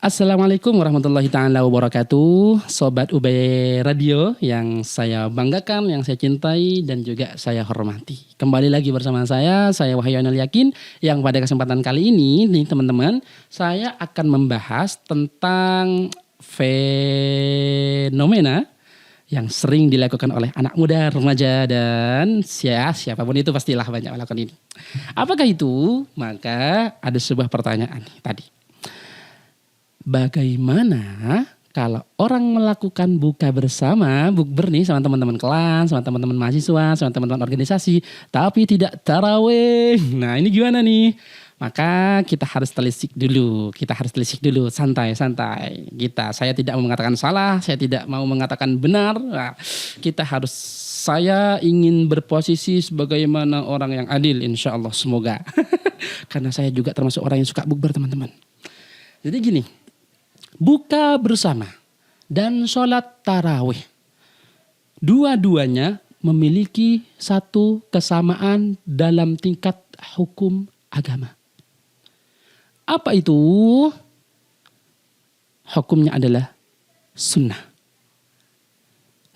Assalamualaikum warahmatullahi taala wabarakatuh. Sobat UB Radio yang saya banggakan, yang saya cintai dan juga saya hormati. Kembali lagi bersama saya Wahyu Ainul Yakin, yang pada kesempatan kali ini nih teman-teman, saya akan membahas tentang fenomena yang sering dilakukan oleh anak muda, remaja, dan siapapun itu pastilah banyak melakukan ini. Apakah itu? Maka ada sebuah pertanyaan tadi. Bagaimana kalau orang melakukan buka bersama, bukber nih sama teman-teman kelas, sama teman-teman mahasiswa, sama teman-teman organisasi, tapi tidak tarawih? Nah ini gimana nih? Maka kita harus telisik dulu, santai-santai. Saya tidak mau mengatakan salah, saya tidak mau mengatakan benar. Nah, saya ingin berposisi sebagaimana orang yang adil, insya Allah, semoga. Karena saya juga termasuk orang yang suka bukber, teman-teman. Jadi gini, buka bersama dan sholat tarawih, dua-duanya memiliki satu kesamaan dalam tingkat hukum agama. Apa itu? Hukumnya adalah sunnah.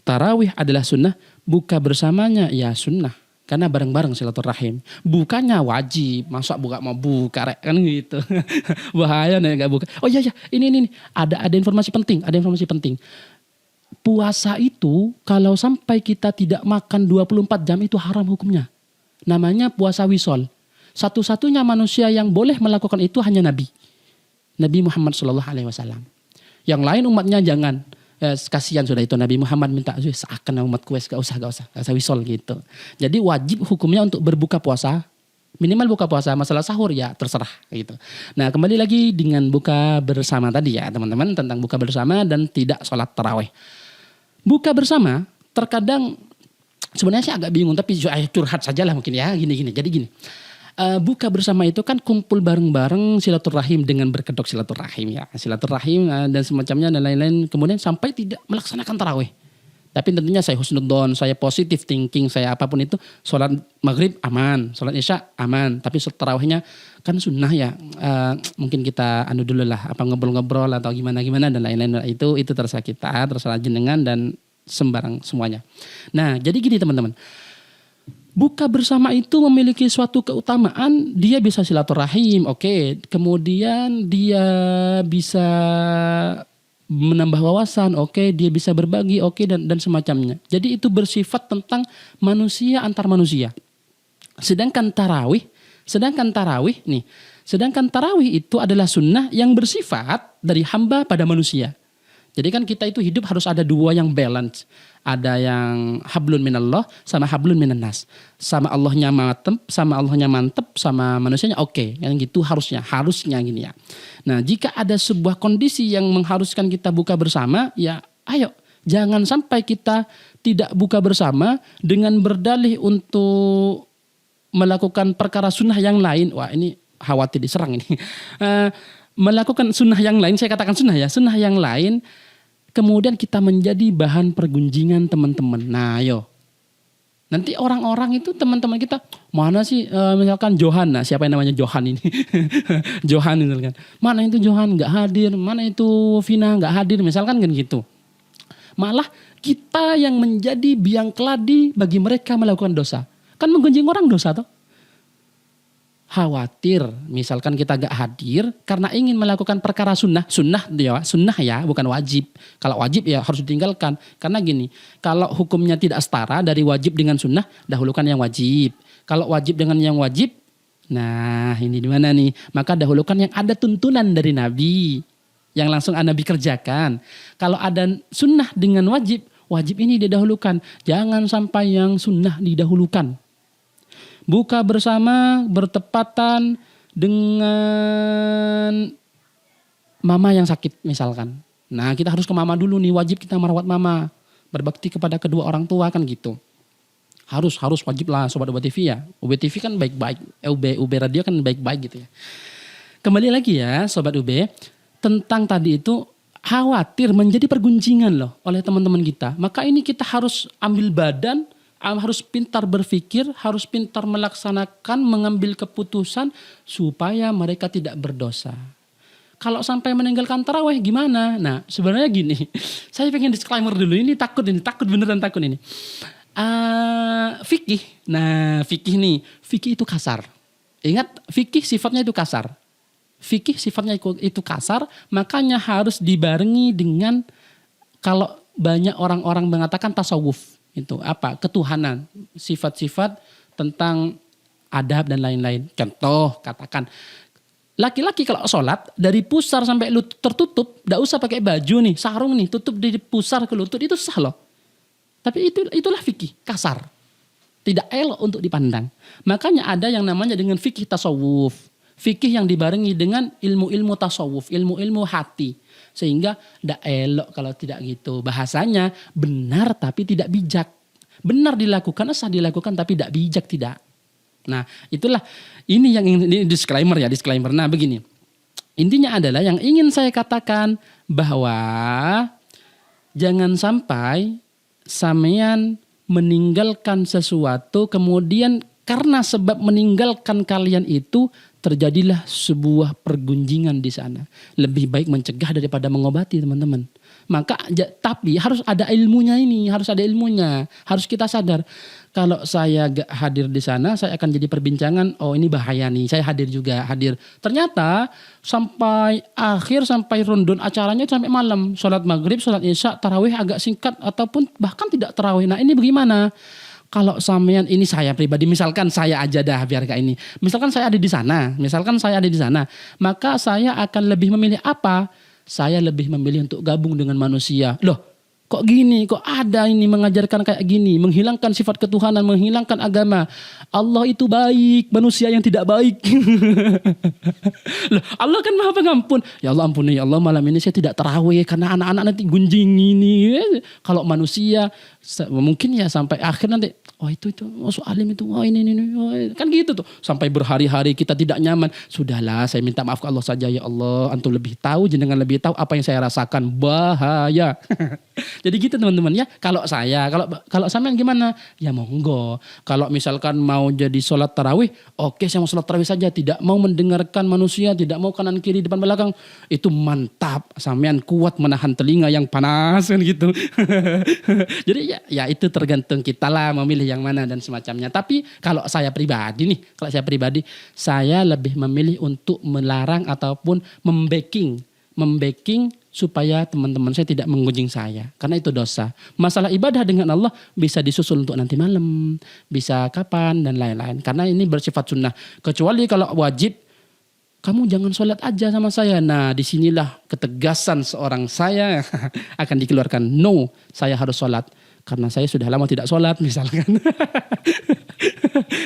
Tarawih adalah sunnah, buka bersamanya ya sunnah. Karena bareng-bareng silaturahim. Bukannya wajib. Masa mau buka kan gitu. Bahaya nih gak buka. Oh iya ini. Ada informasi penting. Puasa itu kalau sampai kita tidak makan 24 jam itu haram hukumnya. Namanya puasa wisol. Satu-satunya manusia yang boleh melakukan itu hanya Nabi Muhammad SAW. Yang lain umatnya jangan. Kasihan sudah itu Nabi Muhammad minta seakan umatku gak usah wisol gitu. Jadi wajib hukumnya untuk berbuka puasa, minimal buka puasa, masalah sahur ya terserah gitu. Nah kembali lagi dengan buka bersama tadi ya teman-teman, tentang buka bersama dan tidak sholat tarawih. Buka bersama terkadang sebenarnya saya agak bingung, tapi curhat sajalah mungkin ya gini. Jadi gini. Buka bersama itu kan kumpul bareng-bareng silaturahim dengan berkedok silaturahim dan semacamnya dan lain-lain, kemudian sampai tidak melaksanakan tarawih. Tapi tentunya saya husnudzon, saya positive thinking, saya apapun itu, sholat maghrib aman, sholat isya aman, tapi sholat tarawihnya kan sunnah ya, mungkin kita dulu lah, ngobrol-ngobrol atau gimana dan lain-lain, itu terserah kita, terserah jenengan dan sembarang semuanya. Nah jadi gini teman-teman. Buka bersama itu memiliki suatu keutamaan, dia bisa silaturahim, oke. Kemudian dia bisa menambah wawasan, oke. Dia bisa berbagi, oke, dan semacamnya. Jadi itu bersifat tentang manusia antar manusia. Sedangkan tarawih itu adalah sunnah yang bersifat dari hamba pada manusia. Jadi kan kita itu hidup harus ada dua yang balance. Ada yang hablun minallah sama hablun minannas. Sama Allahnya mantep, sama manusianya oke. Yang gitu harusnya gini ya. Nah jika ada sebuah kondisi yang mengharuskan kita buka bersama, ya ayo. Jangan sampai kita tidak buka bersama dengan berdalih untuk melakukan perkara sunnah yang lain. Wah ini khawatir diserang ini. Melakukan sunnah yang lain, saya katakan sunnah yang lain, kemudian kita menjadi bahan pergunjingan teman-teman. Nah ayo, nanti orang-orang itu teman-teman kita, mana sih misalkan Johan, nah siapa yang namanya Johan ini? Johan misalkan, mana itu Johan gak hadir, mana itu Vina gak hadir, misalkan kan gitu. Malah kita yang menjadi biang keladi bagi mereka melakukan dosa. Kan menggunjing orang dosa toh. Khawatir misalkan kita gak hadir karena ingin melakukan perkara sunnah ya bukan wajib. Kalau wajib ya harus ditinggalkan, karena gini, kalau hukumnya tidak setara dari wajib dengan sunnah, dahulukan yang wajib. Kalau wajib dengan yang wajib, nah ini di mana nih, maka dahulukan yang ada tuntunan dari Nabi yang langsung Nabi kerjakan. Kalau ada sunnah dengan wajib ini didahulukan, jangan sampai yang sunnah didahulukan. Buka bersama bertepatan dengan mama yang sakit misalkan. Nah kita harus ke mama dulu nih, wajib kita merawat mama. Berbakti kepada kedua orang tua kan gitu. Harus wajib lah Sobat UB TV ya. UB TV kan baik-baik, UB Radio kan baik-baik gitu ya. Kembali lagi ya Sobat UB, tentang tadi itu khawatir menjadi pergunjingan loh oleh teman-teman kita. Maka ini kita harus ambil badan, harus pintar berpikir, harus pintar melaksanakan, mengambil keputusan supaya mereka tidak berdosa. Kalau sampai meninggalkan tarawih gimana? Nah, sebenarnya gini. Saya pengen disclaimer dulu. Ini takut beneran takut ini. Fikih. Nah, fikih nih. Fikih itu kasar. Ingat, fikih sifatnya itu kasar. Fikih sifatnya itu kasar, makanya harus dibarengi dengan kalau banyak orang-orang mengatakan tasawuf. Itu apa? Ketuhanan. Sifat-sifat tentang adab dan lain-lain. Contoh, katakan laki-laki kalau sholat dari pusar sampai lutut tertutup, tidak usah pakai baju nih, sarung nih, tutup dari pusar ke lutut, itu sah loh. Tapi itulah fikih, kasar. Tidak elok untuk dipandang. Makanya ada yang namanya dengan fikih tasawuf. Fikih yang dibarengi dengan ilmu-ilmu tasawuf, ilmu-ilmu hati. Sehingga tidak elok kalau tidak gitu. Bahasanya benar tapi tidak bijak. Benar dilakukan, sah dilakukan tapi tidak bijak, tidak. Nah, itulah ini yang ini disclaimer ya, disclaimer. Nah, begini. Intinya adalah yang ingin saya katakan bahwa jangan sampai sampean meninggalkan sesuatu kemudian karena sebab meninggalkan kalian itu terjadilah sebuah pergunjingan di sana. Lebih baik mencegah daripada mengobati, teman-teman. Maka tapi harus ada ilmunya ini, harus ada ilmunya. Harus kita sadar. Kalau saya gak hadir di sana, saya akan jadi perbincangan, oh ini bahaya nih, saya hadir juga, hadir. Ternyata sampai akhir, sampai rundun acaranya sampai malam. Sholat maghrib, sholat isya, tarawih agak singkat, ataupun bahkan tidak tarawih. Nah ini bagaimana? Kalau sampean ini saya pribadi, misalkan saya aja dah biar kayak ini. Misalkan saya ada di sana, maka saya akan lebih memilih apa? Saya lebih memilih untuk gabung dengan manusia. Loh, kok gini? Kok ada ini mengajarkan kayak gini? Menghilangkan sifat ketuhanan, menghilangkan agama. Allah itu baik, manusia yang tidak baik. Loh, Allah kan Maha Pengampun. Ya Allah ampuni, ya Allah malam ini saya tidak tarawih karena anak-anak nanti gunjing ini. Kalau manusia mungkin ya sampai akhir nanti, oh itu masuk alim itu, oh ini oh, kan gitu tuh. Sampai berhari-hari kita tidak nyaman. Sudahlah, saya minta maaf ke Allah saja, ya Allah. Antum lebih tahu, jenengan lebih tahu apa yang saya rasakan, bahaya. Jadi gitu teman-teman ya. Kalau sampean gimana? Ya monggo. Kalau misalkan mau jadi sholat tarawih, oke saya mau sholat tarawih saja. Tidak mau mendengarkan manusia, tidak mau kanan kiri depan belakang. Itu mantap. Sampean kuat menahan telinga yang panas kan gitu. Jadi ya itu tergantung kita lah memilih yang mana dan semacamnya. Tapi kalau saya pribadi, saya lebih memilih untuk melarang ataupun membacking supaya teman-teman saya tidak menggunjing saya. Karena itu dosa. Masalah ibadah dengan Allah bisa disusul untuk nanti malam. Bisa kapan dan lain-lain. Karena ini bersifat sunnah. Kecuali kalau wajib, kamu jangan sholat aja sama saya. Nah disinilah ketegasan seorang saya akan dikeluarkan. No, saya harus sholat. Karena saya sudah lama tidak sholat misalkan.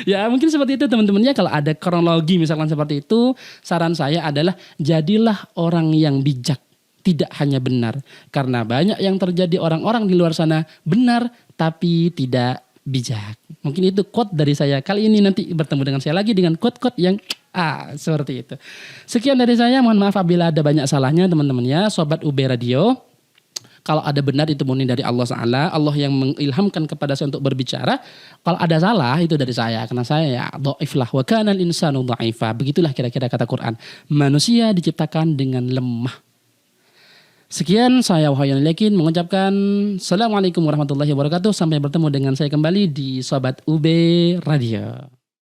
Ya mungkin seperti itu teman-teman ya. Kalau ada kronologi misalkan seperti itu, saran saya adalah jadilah orang yang bijak. Tidak hanya benar. Karena banyak yang terjadi orang-orang di luar sana benar tapi tidak bijak. Mungkin itu quote dari saya. Kali ini nanti bertemu dengan saya lagi dengan quote-quote yang seperti itu. Sekian dari saya. Mohon maaf apabila ada banyak salahnya teman-teman ya. Sobat UB Radio. Kalau ada benar itu murni dari Allah Ta'ala. Allah yang mengilhamkan kepada saya untuk berbicara. Kalau ada salah itu dari saya. Karena saya ya dhaif lah. Wa kanal insanu dha'ifa. Begitulah kira-kira kata Quran. Manusia diciptakan dengan lemah. Sekian saya Wahyuyan Lekin mengucapkan Assalamualaikum warahmatullahi wabarakatuh. Sampai bertemu dengan saya kembali di Sobat UB Radio.